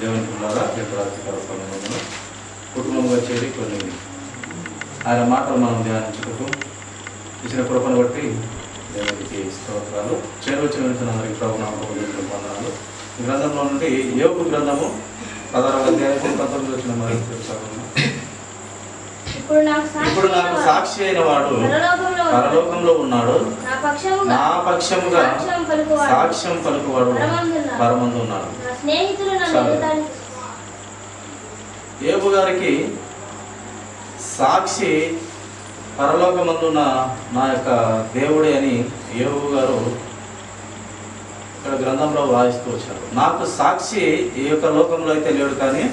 దేవునికి ఉన్నారా రాత్రికాల సమయంలో కుటుంబంగా చేరి కొన్ని ఆయన మాటలు మనం ధ్యానించుకుంటూ ఇచ్చిన కృపను బట్టి దేవునికి స్తోత్రాలు. చేరవచ్చిన వెళ్తున్నందరికీ ప్రభునామములో వందనాలు. ఈ గ్రంథంలో నుండి యోబు గ్రంథము 16వ అధ్యాయం 19 వచ్చిన మరి ఇప్పుడు నాకు సాక్షి అయిన వాడు పరలోకంలో ఉన్నాడు, నా పక్షముగా సాక్ష్యం పలుకువాడు పరమందు ఉన్నాడు. యోబు గారికి సాక్షి పరలోకమందున్న నా యొక్క దేవుడే అని యోబు గారు ఇక్కడ గ్రంథంలో వాయిస్తూ వచ్చారు. నాకు సాక్షి ఈ యొక్క లోకంలో అయితే లేడు, కానీ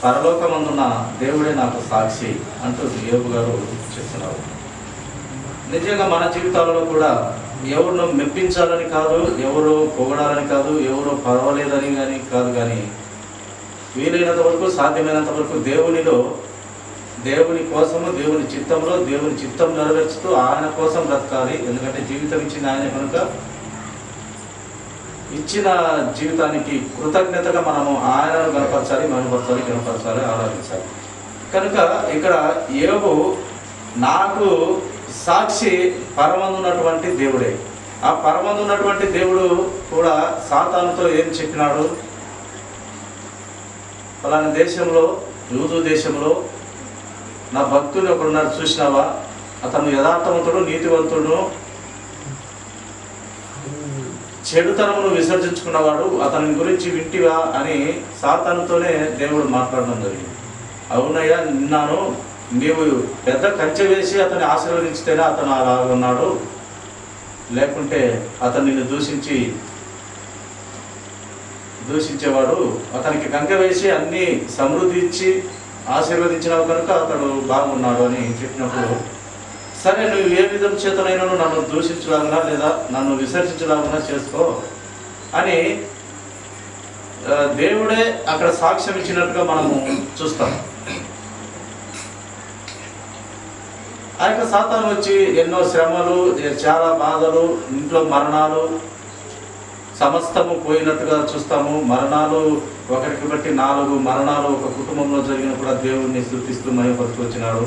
పరలోకమందున్న దేవుడే నాకు సాక్షి అంటూ యోబు గారు చెప్తున్నారు. నిజంగా మన జీవితాలలో కూడా ఎవరినో మెప్పించాలని కాదు, ఎవరో పొగడాలని కాదు, ఎవరో పర్వాలేదని కాదు, కానీ వీలైనంత వరకు సాధ్యమైనంత వరకు దేవుని కోసము, దేవుని చిత్తంలో దేవుని చిత్తం నెరవేర్చుతూ ఆయన కోసం బ్రతకాలి. ఎందుకంటే జీవితం ఇచ్చిన ఆయన కనుక ఇచ్చిన జీవితానికి కృతజ్ఞతగా మనము ఆయనను కనపరచాలి, కనపరచాలి, ఆరాధించాలి. కనుక ఇక్కడ యోబు నాకు సాక్షి పరమందున్నటువంటి దేవుడే. ఆ పరమందున్నటువంటి దేవుడు కూడా సాతానుతో ఏం చెప్పినాడు? ఫలానా దేశంలో, యూదు దేశంలో నా భక్తుడు ఒకడున్నాడు, చూసినావా? అతను యథార్థవంతుడు, నీతివంతుడు, చెడుతనమును విసర్జించుకున్నవాడు, అతని గురించి వింటివా అని సాతానుతోనే దేవుడు మాట్లాడడం జరిగింది. అవునయ్యా, విన్నాను, నీవు పెద్ద కంచె వేసి అతన్ని ఆశీర్వదించితేనే అతను అలా ఉన్నాడు, లేకుంటే అతను నిన్ను దూషించేవాడు. అతనికి కంచె వేసి అన్ని సమృద్ధి ఇచ్చి ఆశీర్వదించినావు కనుక అతడు బాగున్నాడు అని చెప్పినప్పుడు, సరే నువ్వు ఏ విధం చేతనైనా నన్ను దూషించలాగునా లేదా నన్ను విసర్జించలాగునా చేసుకో అని దేవుడే అక్కడ సాక్ష్యం ఇచ్చినట్టుగా మనము చూస్తాం. ఆ యొక్క సాతాను వచ్చి ఎన్నో శ్రమలు, చాలా బాధలు, ఇంట్లో మరణాలు, సమస్తము పోయినట్టుగా చూస్తాము. మరణాలు ఒకరికి బట్టి 4 మరణాలు ఒక కుటుంబంలో జరిగిన కూడా దేవుడిని స్తుతిస్తూ మహిమపరుస్తూ వచ్చినాడు.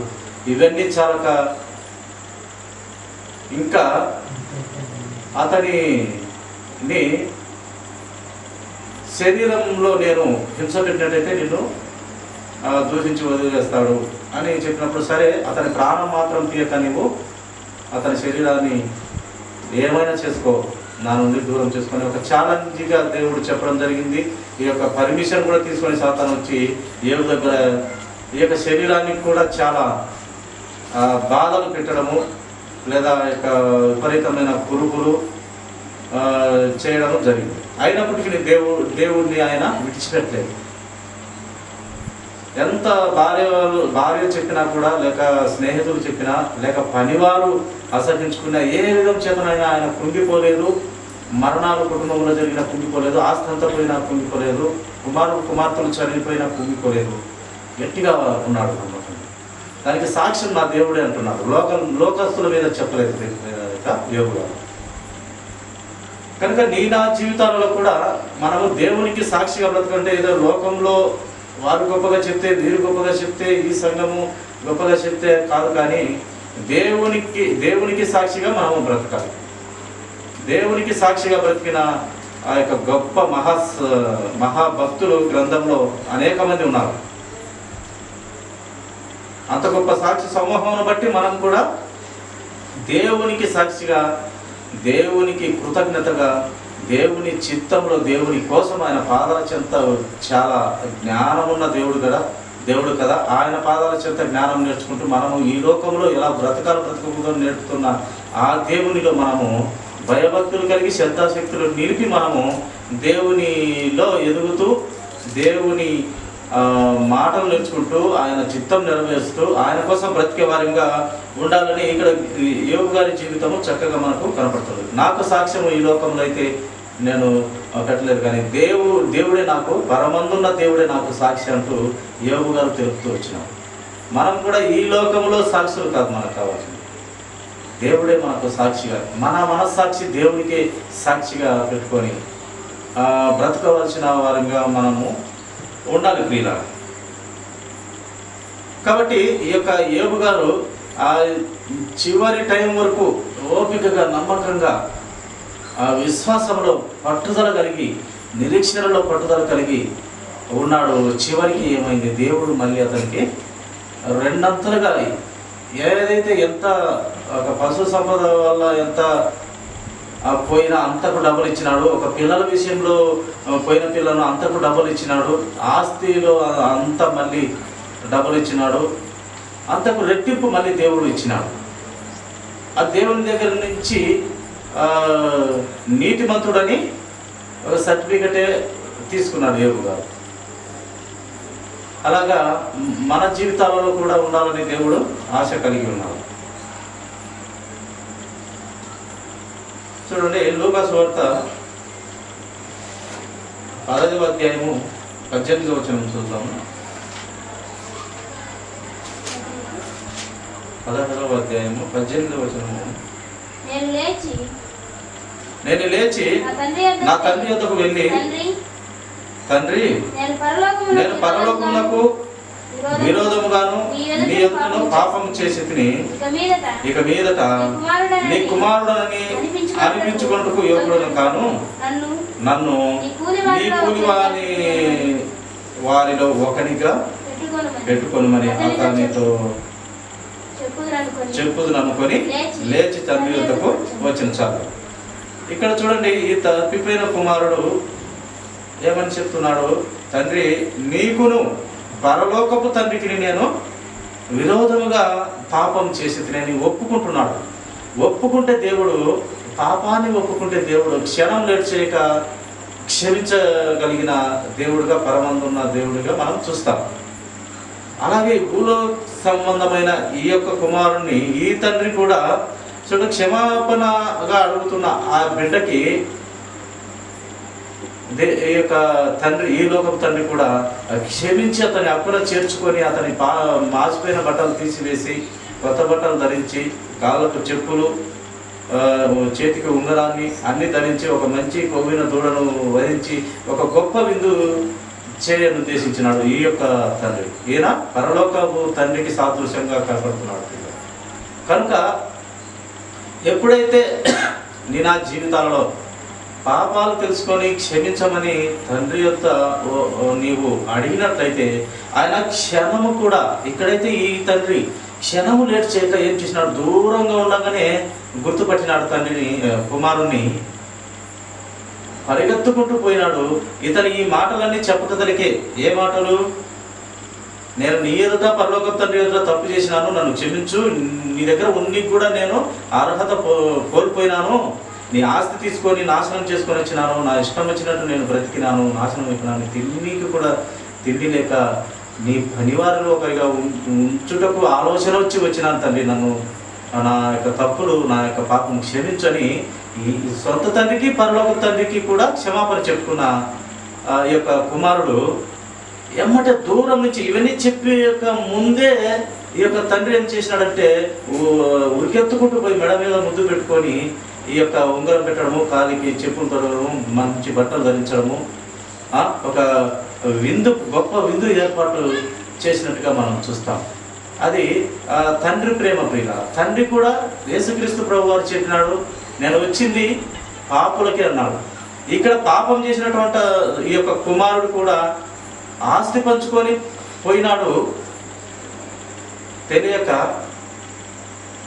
ఇవన్నీ చాలక ఇంకా అతని శరీరంలో నేను హింస పెట్టినట్టయితే నిన్ను దూషించి వదిలేస్తాడు అని చెప్పినప్పుడు, సరే అతని ప్రాణం మాత్రం తీయక నీవు అతని శరీరాన్ని ఏమైనా చేసుకో, నా నుండి దూరం చేసుకొని ఒక ఛాలెంజ్గా దేవుడు చెప్పడం జరిగింది. ఈ యొక్క పర్మిషన్ కూడా తీసుకొని సాతాను వచ్చి యోబు దగ్గర ఈ యొక్క శరీరానికి కూడా చాలా బాధలు పెట్టడము, లేదా యొక్క విపరీతమైన పురుగులు చేయడము జరిగింది. అయినప్పటికీ దేవుడిని ఆయన విడిచిపెట్టలేదు. ఎంత భార్య చెప్పినా కూడా, లేక స్నేహితులు చెప్పినా, లేక పనివారు అసహించుకున్నా, ఏ విధం చేతనైనా ఆయన కుంగిపోలేదు. మరణాలు కుటుంబంలో జరిగినా కుంగిపోలేదు, ఆస్తి అంతా పోయినా కుంగిపోలేదు, కుమార్తెలు చనిపోయినా కుంగిపోలేదు, గట్టిగా ఉన్నాడు. దానికి సాక్ష్యం నా దేవుడే అంటున్నాడు. లోకస్తుల మీద చెప్పలేదు యోబు గారు. కనుక నా జీవితాలలో కూడా మనము దేవునికి సాక్షిగా బ్రతకంటే ఏదో లోకంలో వారు గొప్పగా చెప్తే, వీరు గొప్పగా చెప్తే, ఈ సంఘము గొప్పగా చెప్తే కాదు, కానీ దేవునికి సాక్షిగా మనము బ్రతకాలి. దేవునికి సాక్షిగా బ్రతికిన ఆ యొక్క గొప్ప మహాభక్తులు గ్రంథంలో అనేక మంది ఉన్నారు. అంత గొప్ప సాక్షి సమూహమును బట్టి మనం కూడా దేవునికి సాక్షిగా, దేవునికి కృతజ్ఞతగా, దేవుని చిత్తంలో దేవుని కోసం ఆయన పాదాల చెంత చాలా జ్ఞానమున్న దేవుడు కదా ఆయన పాదాల చెంత జ్ఞానం నేర్చుకుంటూ మనము ఈ లోకంలో ఎలా బ్రతకూడదో నేర్పుతున్న ఆ దేవునిలో మనము భయభక్తులు కలిగి శ్రద్ధాశక్తులు నిలిపి మనము దేవునిలో ఎదుగుతూ దేవుని మాటలు నేర్చుకుంటూ ఆయన చిత్తం నెరవేరుస్తూ ఆయన కోసం బ్రతికే వారంగా ఉండాలని ఇక్కడ యోబు గారి జీవితము చక్కగా మనకు కనపడుతుంది. నాకు సాక్ష్యము ఈ లోకంలో అయితే నేను పెట్టలేదు, కానీ దేవుడే నాకు పరమందున్న దేవుడే నాకు సాక్షి అంటూ యోబు గారు తెలుపుతూ వచ్చినాం. మనం కూడా ఈ లోకంలో సాక్షులు కాదు, మనకు కావాల్సింది దేవుడే మనకు సాక్షిగా, మన మనస్సాక్షి దేవునికి సాక్షిగా పెట్టుకొని బ్రతకవలసిన వారంగా మనము ఉండాలి ప్రియుల. కాబట్టి ఈ యొక్క యోబు గారు ఆ చివరి టైం వరకు ఓపికగా, నమ్మకంగా, ఆ విశ్వాసంలో పట్టుదల కలిగి, నిరీక్షణలో పట్టుదల కలిగి ఉన్నాడు. చివరికి ఏమైంది, దేవుడు మళ్ళీ అతనికి రెండంతలుగా ఏదైతే ఎంత ఒక పశు సంపద వల్ల ఎంత పోయిన అంతకు డబ్బులు ఇచ్చినాడు, ఒక పిల్లల విషయంలో పోయిన పిల్లలను అంతకు డబ్బులు ఇచ్చినాడు, ఆస్తిలో అంత మళ్ళీ డబ్బులు ఇచ్చినాడు, అంతకు రెట్టింపు మళ్ళీ దేవుడు ఇచ్చినాడు. ఆ దేవుని దగ్గర నుంచి నీతిమంతుడని ఒక సర్టిఫికెటే తీసుకున్నాడు యోబు గారు. అలాగా మన జీవితాలలో కూడా ఉండాలని దేవుడు ఆశ కలిగి ఉన్నాడు. చూడండి, లూకా సువార్త 10వ అధ్యాయము 18వ వచనం చూద్దాము. 16వ అధ్యాయము 18వ వచనము. నేను లేచి నా తండ్రి యొద్దకు వెళ్ళి, తండ్రి, నేను పరలోకమునకు విరోధముగాను నీ యొద్దను పాపం చేసి తిని, ఇక మీదట నీ కుమారుడనని అనిపించుకొనుటకు యోగ్యుడను కాను. నన్ను నీ కూలివాని వారిలో ఒకనిగా పెట్టుకొనుమని అతనితో చెప్పుదును అనుకొని లేచి తండ్రి యొద్దకు వచ్చిన. చాలు. ఇక్కడ చూడండి, ఈ తప్పిపోయిన కుమారుడు ఏమని చెప్తున్నాడు, తండ్రి, నీకును పరలోకపు తండ్రికి నేను విరోధముగా పాపం చేసి తినని ఒప్పుకుంటున్నాడు. ఒప్పుకుంటే దేవుడు, పాపాన్ని ఒప్పుకుంటే దేవుడు క్షణం లేట్ చేయక క్షమించగలిగిన దేవుడుగా, పరమందున్న దేవుడిగా మనం చూస్తాం. అలాగే భూలో సంబంధమైన ఈ యొక్క కుమారుణ్ణి ఈ తండ్రి కూడా చూడ క్షమాపణగా అడుగుతున్న ఆ బిడ్డకి ఈ యొక్క తండ్రి, ఈ లోకపు తండ్రి కూడా క్షమించి అతని అప్పున చేర్చుకొని అతని మాసిపోయిన బట్టలు తీసివేసి కొత్త బట్టలు ధరించి, కాళ్ళకు చెప్పులు, చేతికి ఉంగరాన్ని అన్ని ధరించి, ఒక మంచి కొవ్విన దూడను వహించి ఒక గొప్ప విందు చేయను ఉద్దేశించినాడు ఈ యొక్క తండ్రి. ఈయన పరలోకపు తండ్రికి సాదృశ్యంగా కనపడుతున్నాడు. కనుక ఎప్పుడైతే నీ నా జీవితాలలో పాపాలు తెలుసుకొని క్షమించమని తండ్రి యొక్క నీవు అడిగినట్లయితే ఆయన క్షణము కూడా, ఇక్కడైతే ఈ తండ్రి క్షణము లేట్ చేయక ఏం చేసినాడు, దూరంగా ఉండగానే గుర్తుపట్టినాడు తండ్రిని, కుమారుణ్ణి పరిగెత్తుకుంటూ పోయినాడు. ఇతను ఈ మాటలన్నీ చెప్పకదలికే. ఏ మాటలు? నేను నీ ఎదుట పరలోకపు తండ్రి ఎదుట తప్పు చేసినాను, నన్ను క్షమించు, నీ దగ్గర ఉండి కూడా నేను అర్హత కోల్పోయినాను, నీ ఆస్తి తీసుకొని నాశనం చేసుకొని వచ్చినాను, నా ఇష్టం వచ్చినట్టు నేను బ్రతికినాను, నాశనం అయిపోయినాను, తిండికి కూడా తిండి లేక నీ పనివారిలో ఒకరిగా ఉంచుటకు ఆలోచన వచ్చినాను తండ్రి, నన్ను నా యొక్క తప్పులు, నా యొక్క పాపం క్షమించని ఈ సొంత తండ్రికి పరలోక తండ్రికి కూడా క్షమాపణ చెప్పుకున్న ఈ యొక్క కుమారుడు ఎమ్మటే దూరం నుంచి ఇవన్నీ చెప్పి యొక్క ముందే ఈ యొక్క తండ్రి ఏం చేసినాడంటే ఉరికెత్తుకుంటూ పోయి మెడ మీద ముద్దు పెట్టుకొని ఈ యొక్క ఉంగరం పెట్టడము, కాలికి చెప్పులు తొడగడము, మంచి బట్టలు ధరించడము, ఒక విందు, గొప్ప విందు ఏర్పాటు చేసినట్టుగా మనం చూస్తాం. అది తండ్రి ప్రేమ. ప్రియుల తండ్రి కూడా యేసుక్రీస్తు ప్రభు వారు చెప్పినాడు, నేను వచ్చింది పాపులకే అన్నాడు. ఇక్కడ పాపం చేసినటువంటి ఈ యొక్క కుమారుడు కూడా ఆస్తి పంచుకొని పోయినాడు. తెలియక,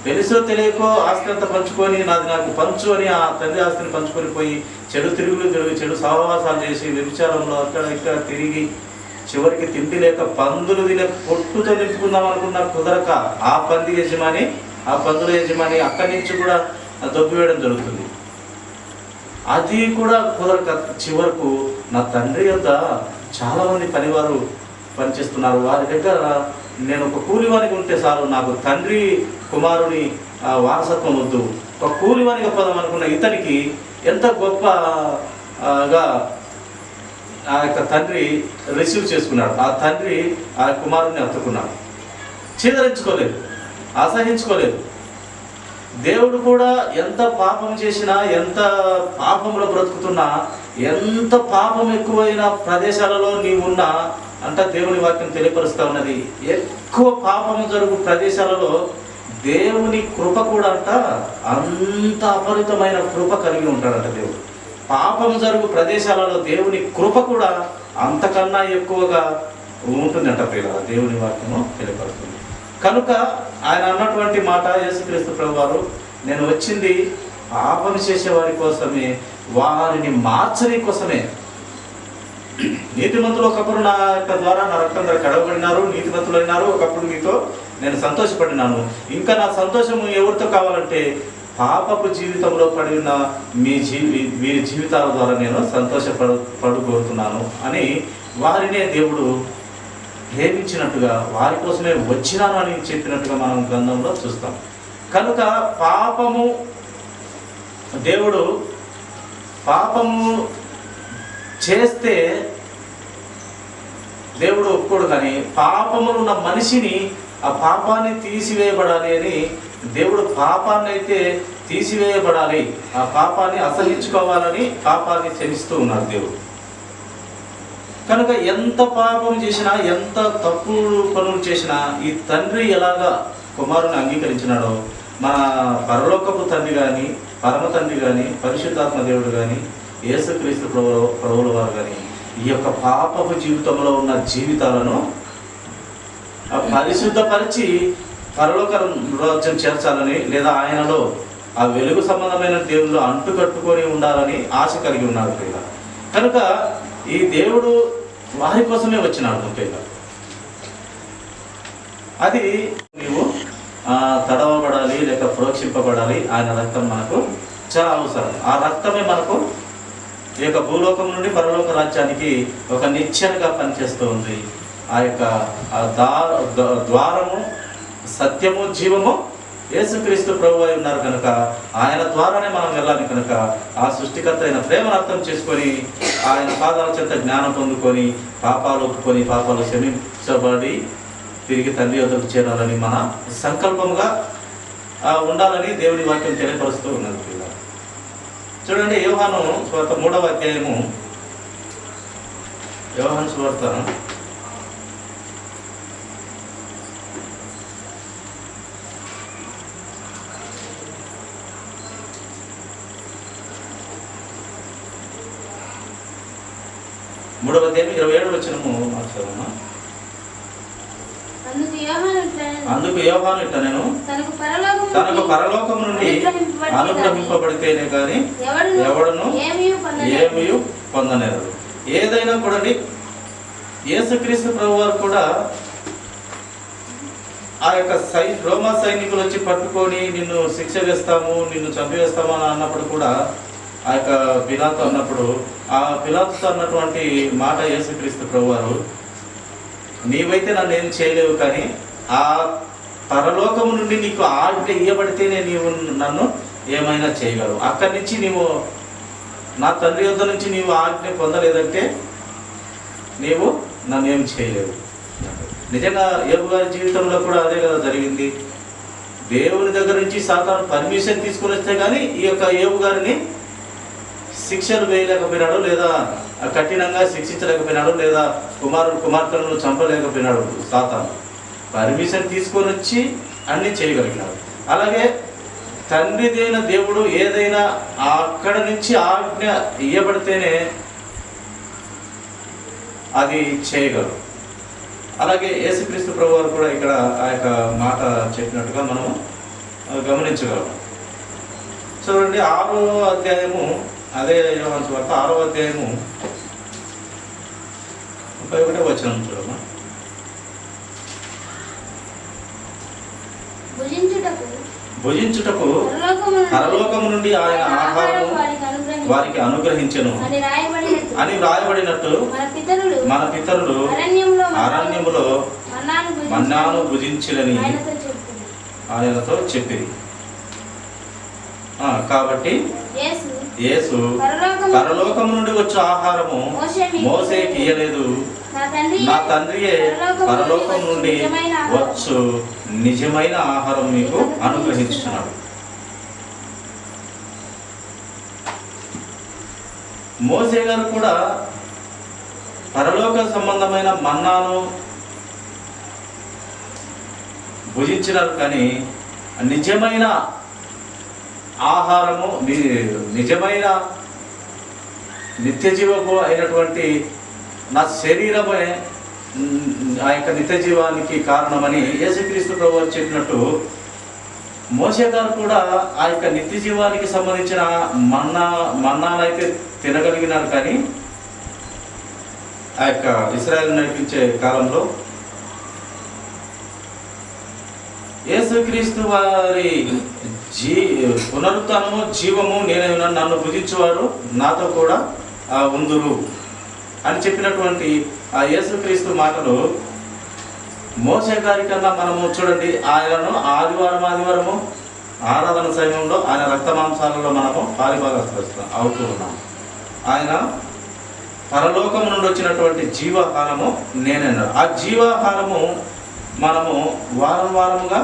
తెలుసో తెలియకో ఆస్తి అంతా పంచుకొని నాది నాకు పంచు అని ఆ తండ్రి ఆస్తిని పంచుకొని పోయి చెడు తిరిగి చెడు సహవాసాలు చేసి వ్యభిచారంలో అక్కడ ఇక్కడ తిరిగి చివరికి తిండి లేక పందులు తినే పొట్టుతో నింపుకుందాం అనుకున్న కుదరక ఆ పంది యజమాని, ఆ పందుల యజమాని అక్కడి నుంచి కూడా దొబ్బివేయడం జరుగుతుంది. అది కూడా కుదరక చివరకు నా తండ్రి యొద్ద చాలామంది పనివారు పనిచేస్తున్నారు, వారి దగ్గర నేను ఒక కూలివానికి ఉంటే చాలు, నాకు తండ్రి కుమారుని వారసత్వం వద్దు, ఒక కూలివానికి పదం అనుకున్న ఇతనికి ఎంత గొప్పగా ఆ యొక్క తండ్రి రిసీవ్ చేసుకున్నాడు. ఆ తండ్రి ఆ కుమారుని హత్తుకున్నాడు, చీదరించుకోలేదు, అసహించుకోలేదు. దేవుడు కూడా ఎంత పాపం చేసినా, ఎంత పాపంలో బ్రతుకుతున్నా, ఎంత పాపం ఎక్కువైన ప్రదేశాలలో నీవున్నా అంటే దేవుని వాక్యం తెలియపరుస్తూ ఉన్నది, ఎక్కువ పాపము జరుగు ప్రదేశాలలో దేవుని కృప కూడా అంట అంత అపరితమైన కృప కలిగి ఉంటాడంట దేవుడు. పాపము జరుగు ప్రదేశాలలో దేవుని కృప కూడా అంతకన్నా ఎక్కువగా ఉంటుందంట ప్రియులారా, దేవుని వాక్యము తెలియపరుస్తుంది. కనుక ఆయన అన్నటువంటి మాట యేసుక్రీస్తు ప్రభువారు, నేను వచ్చింది పాపం చేసే వారి కోసమే, వారిని మార్చని కోసమే. నీతిమంతులు ఒకప్పుడు నా యొక్క ద్వారా నా రక్తం ద్వారా కడగబడినారు, నీతిమంతులు అయినారు, ఒకప్పుడు మీతో నేను సంతోషపడినాను. ఇంకా నా సంతోషము ఎవరితో కావాలంటే పాపపు జీవితంలో పడి ఉన్న వీరి జీవితాల ద్వారా నేను సంతోషపడుకోరుతున్నాను అని వారినే దేవుడు ప్రేమించినట్టుగా, వారి కోసమే వచ్చినాను అని చెప్పినట్టుగా మనం గ్రంథంలో చూస్తాం. కనుక దేవుడు పాపము చేస్తే దేవుడు ఒప్పుకోడు, కానీ పాపములు ఉన్న మనిషిని ఆ పాపాన్ని తీసివేయబడాలి అని దేవుడు పాపాన్ని అయితే తీసివేయబడాలి, ఆ పాపాన్ని అసహించుకోవాలని పాపాన్ని క్షమిస్తూ ఉన్నాడు దేవుడు. కనుక ఎంత పాపం చేసినా, ఎంత తప్పు పనులు చేసినా ఈ తండ్రి ఎలాగా కుమారుని అంగీకరించినాడో, మన పరలోకపు తండ్రి కానీ, పరమ తండ్రి కానీ, పరిశుద్ధాత్మ దేవుడు కానీ, యేసుక్రీస్తు ప్రభువుల వారు కానీ ఈ యొక్క పాపపు జీవితంలో ఉన్న జీవితాలను పరిశుద్ధపరిచి పరలోక రాజ్యం చేర్చాలని, లేదా ఆయనలో ఆ వెలుగు సంబంధమైన దేవుళ్ళు అంటుకట్టుకొని ఉండాలని ఆశ కలిగి ఉన్నారు ప్రియుల. కనుక ఈ దేవుడు వారి కోసమే వచ్చినాడు ముఖ్యంగా. అది నీవు తడవబడాలి లేక ప్రోక్షింపబడాలి, ఆయన రక్తం మనకు చాలా అవసరం. ఆ రక్తమే మనకు ఈ యొక్క భూలోకం నుండి పరలోక రాజ్యానికి ఒక నిచ్చెనగా పనిచేస్తూ ఉంది. ఆ యొక్క ద్వారము, సత్యము, జీవము యేసుక్రీస్తు ప్రభువు అయి ఉన్నారు కనుక ఆయన ద్వారానే మనం వెళ్ళాలి. కనుక ఆ సృష్టికర్త అయిన ప్రేమను అర్థం చేసుకొని ఆయన పాదాల చెంత జ్ఞానం పొందుకొని పాపాలు ఒప్పుకొని పాపాలు క్షమించబడి తిరిగి తండ్రి వద్దకు చేరాలని మన సంకల్పముగా ఉండాలని దేవుని వాక్యం తెలియపరుస్తూ ఉన్నది. చూడండి, యోహాను సువార్త 3వ అధ్యాయము, యోహాను సువార్త 3వ అధ్యాయం 27వ వచనము మార్చాలమ్మా. అందుకు యోహాను ఇట్లా, నేను తనకు పరలోకము నుండి అనుగ్రహింపబడితేనే కానీ ఎవడను ఏమీ పొందనేరు. ఏదైనా కూడా యేసుక్రీస్తు ప్రభు వారు కూడా ఆ యొక్క రోమా సైనికులు వచ్చి పట్టుకొని నిన్ను శిక్ష వేస్తాము, నిన్ను చంపివేస్తాము అని అన్నప్పుడు కూడా ఆ యొక్క పిలాతు అన్నప్పుడు, ఆ పిలాతుతో అన్నటువంటి మాట యేసుక్రీస్తు ప్రభు వారు, నీవైతే నన్ను ఏం చేయలేవు, కానీ ఆ పరలోకము నుండి నీకు ఆజ్ఞ ఇవ్వబడితేనే నీవు నన్ను ఏమైనా చేయగలవు. అక్కడి నుంచి నీవు నా తండ్రి వద్ద నుంచి నీవు ఆజ్ఞ పొందలేదంటే నీవు నన్ను ఏం చేయలేవు. నిజంగా యోబు గారి జీవితంలో కూడా అదే కదా జరిగింది. దేవుని దగ్గర నుంచి సాతాను పర్మిషన్ తీసుకుని వస్తే కానీ ఈ యొక్క యోబు గారిని శిక్షలు వేయలేకపోయినాడు, లేదా కఠినంగా శిక్షించలేకపోయినాడు, లేదా కుమార్తెలను చంపలేకపోయినాడు. సాతాను పర్మిషన్ తీసుకొని వచ్చి అన్నీ చేయగలిగినాడు. అలాగే తండ్రిదైన దేవుడు ఏదైనా అక్కడ నుంచి ఆజ్ఞ ఇవ్వబడితేనే అది చేయగలరు. అలాగే యేసుక్రీస్తు ప్రభు వారు కూడా ఇక్కడ ఆ యొక్క మాట చెప్పినట్టుగా మనం గమనించగలం. చూడండి, 6వ అధ్యాయము, అదే యోహాను సువార్త 6వ అధ్యాయము 31వ వచనం చూడమ్మా. భుజించుటకు పరలోకము నుండి ఆయన ఆహారము వారికి అనుగ్రహించెను అని వ్రాయబడినట్టు మన పితరులు అరణ్యములో మన్నాను భుజించులని ఆయనతో చెప్పింది. కాబట్టి యేసు పరలోకము నుండి వచ్చే ఆహారము మోసేకి ఇయ్యలేదు, నా తండ్రియే పరలోకం నుండి వచ్చు నిజమైన ఆహారం మీకు అనుగ్రహించున్నాడు. మోసే గారు కూడా పరలోక సంబంధమైన మన్నాను భుజించినారు, కానీ నిజమైన ఆహారము, నిజమైన నిత్యజీవము అయినటువంటి నా శరీరమే ఆ యొక్క నిత్యజీవానికి కారణమని యేసుక్రీస్తు ప్రభువు చెప్పినట్టు, మోషే గారు కూడా ఆ యొక్క నిత్యజీవానికి సంబంధించిన మన్నానైతే తినగలిగినారు, కానీ ఆ యొక్క ఇశ్రాయేలు నడిపించే కాలంలో యేసుక్రీస్తు వారి పునరుత్థానము జీవము నేనైనా నన్ను భుజించువారు నాతో కూడా ఉందురు అని చెప్పినటువంటి ఆ యేసుక్రీస్తు మాటలు మోషే గారి కన్నా మనము చూడండి, ఆయనను ఆదివారము ఆరాధన సమయంలో ఆయన రక్త మాంసాలలో మనము పాలిభాగస్తులు అవుతూ ఉన్నాము. ఆయన పరలోకం నుండి వచ్చినటువంటి జీవాహారము నేనన్నాడు. ఆ జీవాహారము మనము వారముగా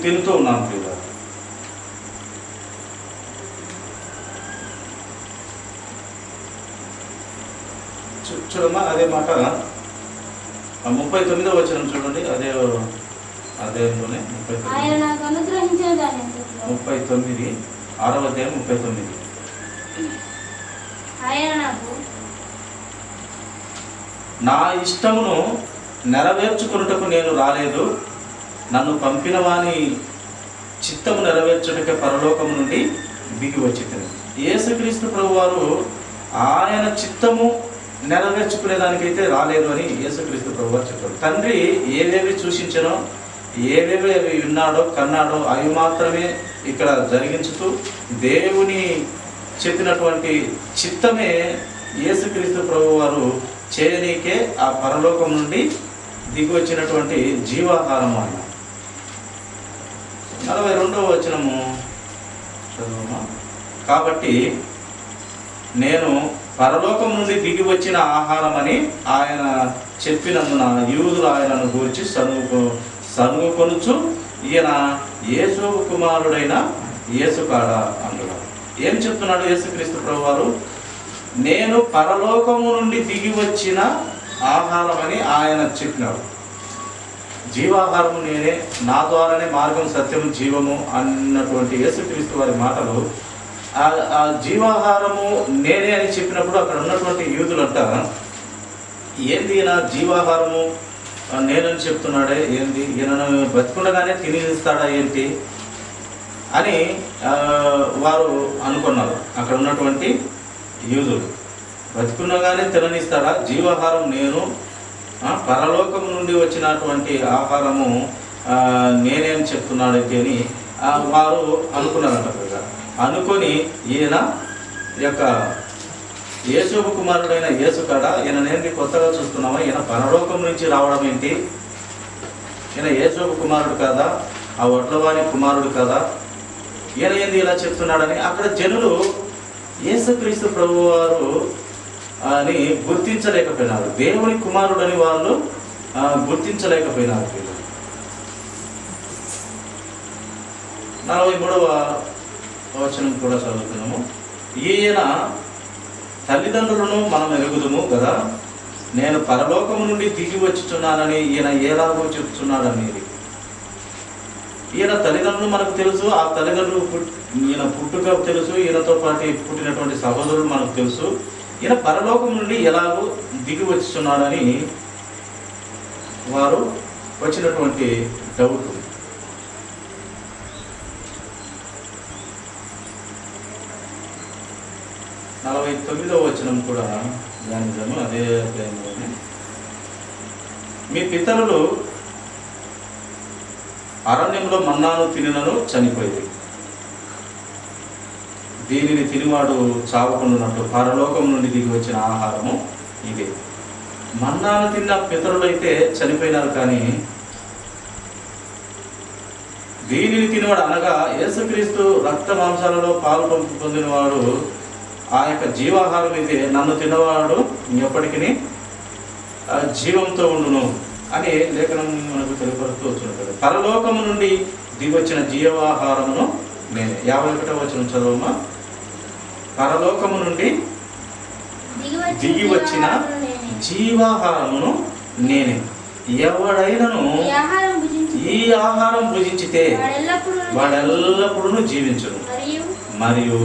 తింటూ ఉన్నాం పిల్లలు. చూడమ్మా, అదే మాట 39వ వచనం చూడండి. అదేలోనే 39 6వ అధ్యాయం 39. నా ఇష్టమును నెరవేర్చుకున్నటకు నేను రాలేదు, నన్ను పంపిన వాని చిత్తము నెరవేర్చుటకే పరలోకము నుండి దిగి వచ్చింది. యేసుక్రీస్తు ప్రభువారు ఆయన చిత్తము నెరవేర్చుకునేదానికైతే రాలేదు అని యేసుక్రీస్తు ప్రభువారు చెప్పారు. తండ్రి ఏవేవి సూచించనో, ఏవేవి విన్నాడో కన్నాడో అవి మాత్రమే ఇక్కడ జరిగించుతూ దేవుని చెప్పినటువంటి చిత్తమే యేసుక్రీస్తు ప్రభువారు చేయనీకే ఆ పరలోకం నుండి దిగి వచ్చినటువంటి జీవాహారము అన్న. 42వ వచనము చదువుమా. కాబట్టి నేను పరలోకం నుండి దిగి వచ్చిన ఆహారం అని ఆయన చెప్పినందున యూదులు ఆయనను గురించి సనుగుకొనుచు ఈయన యేసు కుమారుడైన యేసు కాడా అంటున్నాడు. ఏం చెప్తున్నాడు యేసుక్రీస్తు ప్రభువారు? నేను పరలోకము నుండి దిగి వచ్చిన ఆహారం అని ఆయన చెప్పినాడు. జీవాహారము నేనే, నా ద్వారానే మార్గం సత్యము జీవము అన్నటువంటి యేసుక్రీస్తు వారి మాటలు ఆ జీవాహారము నేనే అని చెప్పినప్పుడు అక్కడ ఉన్నటువంటి యూదులంట, ఏంది ఈయన జీవాహారము నేనని చెప్తున్నాడే, ఏంది ఈయనను బతికుండగానే తినిస్తాడా ఏంటి అని వారు అనుకున్నారు. అక్కడ ఉన్నటువంటి యూదులు బతికున్నగానే తిననిస్తాడా, జీవాహారం నేను, పరలోకం నుండి వచ్చినటువంటి ఆహారము నేనే అని చెప్తున్నాడైతే అని వారు అనుకున్నారంట. అనుకొని ఈయన యొక్క యేసు కుమారుడైన యేసు కాడ, ఈయననేంటి కొత్తగా చూస్తున్నామా, ఈయన పరలోకం నుంచి రావడం ఏంటి, ఈయన యేసు కుమారుడు కాదా, ఆ వడ్లవారి కుమారుడు కాదా, ఈయన ఏంది ఇలా చెప్తున్నాడని అక్కడ జనులు యేసుక్రీస్తు ప్రభువారు అని గుర్తించలేకపోయినారు. దేవుని కుమారుడని వాళ్ళు గుర్తించలేకపోయినారు. 43వ వచనం కూడా చదువుతున్నాము. ఈయన తల్లిదండ్రులను మనం ఎరుగుదుము కదా, నేను పరలోకము నుండి దిగి వచ్చుచున్నానని ఈయన ఎలాగో చెప్తున్నాడనేది. ఈయన తల్లిదండ్రులు మనకు తెలుసు, ఆ తల్లిదండ్రులు ఈయన పుట్టుక తెలుసు, ఈయనతో పాటు పుట్టినటువంటి సహోదరులు మనకు తెలుసు. ఈయన పరలోకం నుండి ఎలాగో దిగి వచ్చుచున్నాడని వారు వచ్చినటువంటి డౌట్. 49వ వచనం కూడా ధ్యానిద్దాము. అదే అధ్యాయంలోనే, మీ పితరులు అరణ్యంలో మన్నాను తినినను చనిపోయింది, దీనిని తినివాడు చావకుండాన్నట్టు పరలోకం నుండి దిగి వచ్చిన ఆహారము ఇదే. మన్నాను తిన్న పితరులైతే చనిపోయినారు, కానీ దీనిని తినివాడు అనగా యేసుక్రీస్తు రక్త మాంసాలలో పాలు పొందినవాడు ఆ యొక్క జీవాహారం ఇదే, నన్ను తిన్నవాడు ఎప్పటికీ జీవంతో ఉండును అని లేఖనం మనకు తెలియపరుస్తూ వచ్చినట్టు. పరలోకము నుండి దిగొచ్చిన జీవాహారమును నేనే. 51వ వచనం చదవమా. పరలోకము నుండి దిగి వచ్చిన జీవాహారమును నేనే. ఎవడైనను ఈ ఆహారం భుజించితే వాడెల్లప్పుడూ జీవించును. మరియు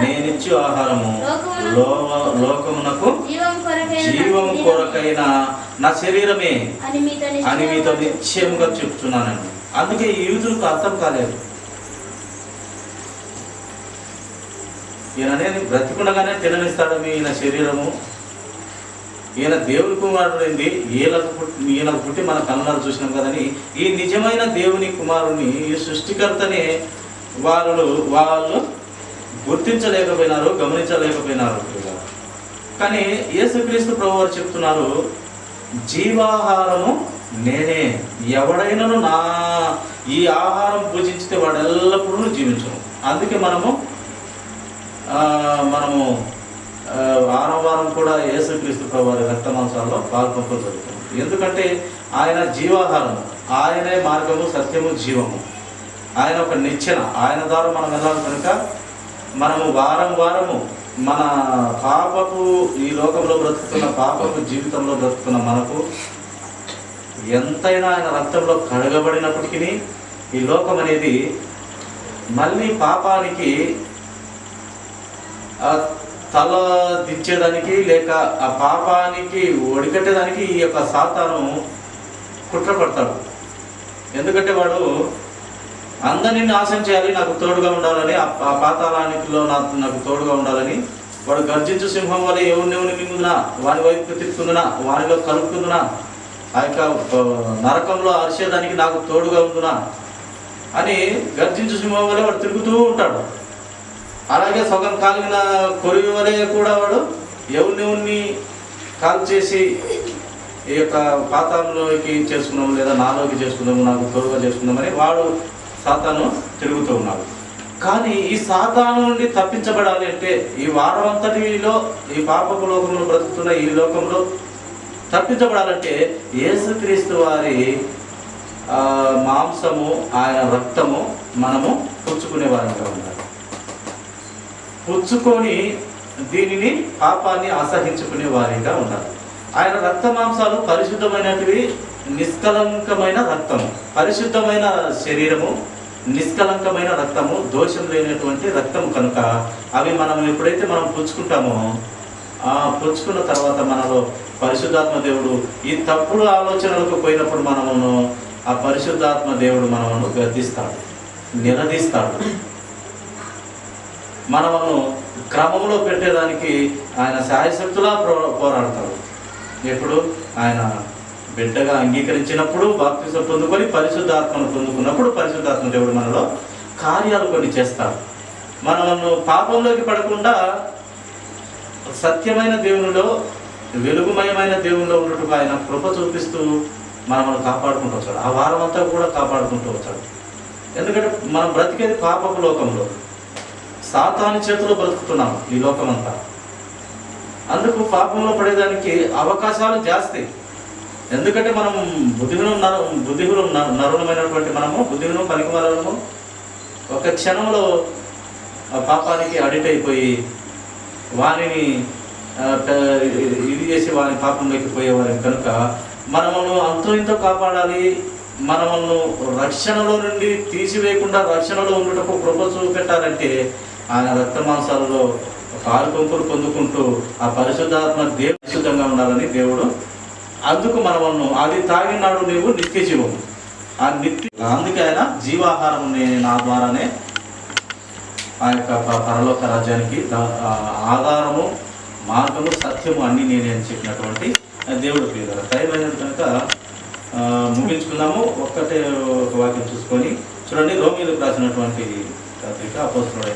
నేనిచ్చు ఆహారము లోకమునకు జీవము కొరకైన నా శరీరమే అని మీతో నిశ్చయముగా చెప్తున్నానండి. అందుకే ఈ యూదులకు అర్థం కాలేదు. ఈయననేది బ్రతికుండగానే తిననిస్తాడు ఈయన శరీరము, ఈయన దేవుని కుమారుడైంది, ఈయనకు పుట్టి మన కళ్ళారు చూసినాం కదని ఈ నిజమైన దేవుని కుమారుని ఈ సృష్టికర్తనే వాళ్ళు గుర్తించలేకపోయినారు, గమనించలేకపోయినారు. కానీ యేసుక్రీస్తు ప్రభువారు చెప్తున్నారు, జీవాహారము నేనే. ఎవడైనను నా ఈ ఆహారం పూజించితే వాడు ఎల్లప్పుడూ జీవించను. అందుకే మనము వారం వారం కూడా యేసుక్రీస్తు ప్రభువారి రక్త మాంసాల్లో పాల్పంపులు జరుగుతుంది. ఎందుకంటే ఆయన జీవాహారం, ఆయనే మార్గము, సత్యము, జీవము. ఆయన ఒక నిచ్చెన, ఆయన ద్వారా మనం వెళ్ళాలి. కనుక మనము వారం వారము మన పాపపు ఈ లోకంలో బ్రతుకుతున్న పాపపు జీవితంలో బ్రతుకుతున్న మనకు ఎంతైనా ఆయన రక్తంలో కడగబడినప్పటికీ ఈ లోకం అనేది మళ్ళీ పాపానికి తల దించేదానికి లేక ఆ పాపానికి ఒడికట్టేదానికి ఈ యొక్క సాతాను కుట్రపడతాడు. ఎందుకంటే వాడు అందరినీ నాశనం చేయాలి, నాకు తోడుగా ఉండాలని, ఆ పాతాళానికిలో నాకు తోడుగా ఉండాలని వాడు గర్జించు సింహం వల్ల ఎవరిని మింగుదునా, వాని వైపు తిప్పుకుందునా, వానిలో కలుపుకుందునా, ఆ యొక్క నరకంలో అరిచేదానికి నాకు తోడుగా ఉందునా అని గర్జించు సింహం వల్ల వాడు తిరుగుతూ ఉంటాడు. అలాగే సగం కాలిన కొరివి వలె కూడా వాడు ఎవరిని కాల్ చేసి ఈ యొక్క పాతాళంలోకి చేసుకున్నాము లేదా నాలోకి చేసుకుందాము, నాకు తోడుగా చేసుకుందామని వాడు సాతాను తిరుగుతూ ఉన్నాడు. కానీ ఈ సాతాను నుండి తప్పించబడాలి అంటే ఈ వారం అంతటిలో ఈ పాపపు లోకంలో బ్రతుకుతున్న ఈ లోకంలో తప్పించబడాలంటే యేసుక్రీస్తు వారి మాంసము, ఆయన రక్తము మనము పుచ్చుకునే వారంగా ఉండాలి. పుచ్చుకొని దీనిని పాపాన్ని అసహించుకునే వారిగా ఉండాలి. ఆయన రక్త మాంసాలు పరిశుద్ధమైనటివి, నిష్కలంకమైన రక్తము, పరిశుద్ధమైన శరీరము, నిష్కలంకమైన రక్తము, దోషం లేనటువంటి రక్తము. కనుక అవి మనం ఎప్పుడైతే మనం పుచ్చుకుంటామో ఆ పుచ్చుకున్న తర్వాత మనలో పరిశుద్ధాత్మ దేవుడు ఈ తప్పుడు ఆలోచనలకు పోయినప్పుడు మనమును ఆ పరిశుద్ధాత్మ దేవుడు మనమును గద్దిస్తాడు, నిలదీస్తాడు. మనము క్రమంలో పెట్టేదానికి ఆయన శాయశక్తులా పోరాడతాడు. ఎప్పుడు ఆయన బిడ్డగా అంగీకరించినప్పుడు, బాప్తిసం పొందుకొని పరిశుద్ధాత్మను పొందుకున్నప్పుడు పరిశుద్ధాత్మ దేవుడు మనలో కార్యాలు కొన్ని చేస్తాడు. మనము పాపంలోకి పడకుండా సత్యమైన దేవునిలో, వెలుగుమయమైన దేవునిలో ఉన్నట్టుగా ఆయన కృప చూపిస్తూ మనల్ని కాపాడుకుంటూ వచ్చాడు. ఆ వారం అంతా కూడా కాపాడుకుంటూ వచ్చాడు. ఎందుకంటే మనం బ్రతికేది పాపపు లోకంలో, సాతాను చేతిలో బ్రతుకుతున్నాం ఈ లోకమంతా. అందుకు పాపంలో పడేదానికి అవకాశాలు జాస్తి. ఎందుకంటే మనం బుద్ధిహీనం నరులమైనటువంటి మనము, బుద్ధిహీనం పనికిమాలము, ఒక క్షణంలో పాపానికి అడిక్ట్ అయిపోయి వానిని ఇది చేసి వాని పాపంలోకి పోయేవారిని. కనుక మనము అంతో ఇంతో కాపాడాలి. మనము రక్షణలో నుండి తీసివేయకుండా రక్షణలో ఉండటకు కృప చూపెట్టాలంటే ఆయన రక్త మాంసాలలో పాలు పంపులు పొందుకుంటూ ఆ పరిశుద్ధాత్మ దేవుడు పరిశుద్ధంగా ఉండాలని దేవుడు. అందుకు మనము అది తాగినాడు నీవు నిత్య జీవము, ఆ నిత్య. అందుకే ఆయన జీవాహారం నా ద్వారానే ఆ యొక్క పరలోక రాజ్యానికి ఆధారము, మార్గము, సత్యము అన్నీ నేనే అని చెప్పినటువంటి దేవుడు ప్రియులారా. టైం అయినట్టు కనుక ముగించుకుందాము. ఒక్కటే ఒక వాక్యం చూసుకొని చూడండి. రోమీయులకు రాసినటువంటి పత్రిక అపోస్తలుడైన